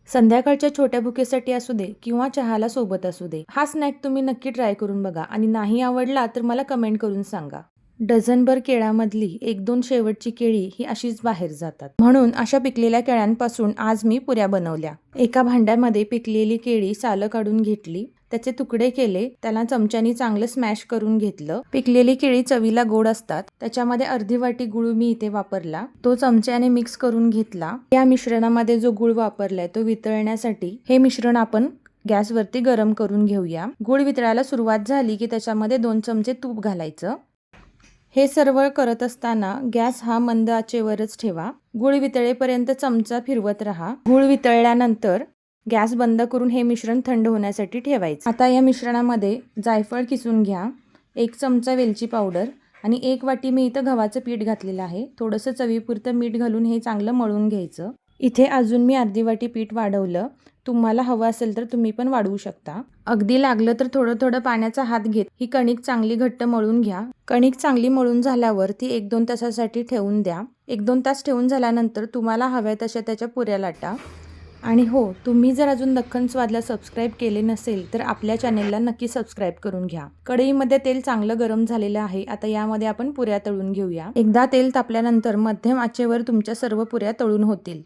संध्याकाळच्या छोट्या भुकेसाठी असू दे किंवा चहाला सोबत असू दे, हा स्नॅक तुम्ही नक्की ट्राय करून बघा आणि नाही आवडला तर मला कमेंट करून सांगा. डझनभर केळामधली 1-2 शेवटची केळी ही अशीच बाहेर जातात. म्हणून अशा पिकलेल्या केळ्यांपासून आज मी पुऱ्या बनवल्या. एका भांड्यामध्ये पिकलेली केळी सालं काढून घेतली, त्याचे तुकडे केले, त्याला चमच्यानी चांगलं स्मॅश करून घेतलं. पिकलेली केळी चवीला गोड असतात, त्याच्यामध्ये अर्धी वाटी गुळ मी इथे वापरला, तो चमच्याने मिक्स करून घेतला. या मिश्रणामध्ये जो गुळ वापरलाय तो वितळण्यासाठी हे मिश्रण आपण गॅसवरती गरम करून घेऊया. गुळ वितळायला सुरुवात झाली की त्याच्यामध्ये 2 चमचे तूप घालायचं. हे सर्व करत असताना गॅस हा मंद आचेवरच ठेवा. गूळ वितळेपर्यंत चमचा फिरवत राहा. गूळ वितळल्यानंतर गॅस बंद करून हे मिश्रण थंड होण्यासाठी ठेवायचं. आता या मिश्रणामध्ये जायफळ किसून घ्या, 1 चमचा वेलची पावडर आणि 1 वाटी मी इथं गव्हाचं पीठ घातलेलं आहे. थोडंसं चवीपुरतं मीठ घालून हे चांगलं मळून घ्यायचं. इथे अजून मी अर्धी वाटी पीठ वाढवलं. तुम्हाला हवं असेल तर तुम्ही पण वाढवू शकता. अगदी लागलं तर थोडं थोडं पाण्याचा हात घेत ही कणिक चांगली घट्ट मळून घ्या. कणिक चांगली मळून झाल्यावर ती 1-2 तासासाठी ठेवून द्या. 1-2 तास ठेवून झाल्यानंतर तुम्हाला हव्या तशा त्याच्या पुऱ्या लाटा. आणि हो, तुम्ही जर अजून दख्खन स्वादला सबस्क्राईब केले नसेल तर आपल्या चॅनेलला नक्की सबस्क्राईब करून घ्या. कढईमध्ये तेल चांगलं गरम झालेलं आहे. आता यामध्ये आपण पुऱ्या तळून घेऊया. एकदा तेल तापल्यानंतर मध्यम आचेवर तुमच्या सर्व पुऱ्या तळून होतील.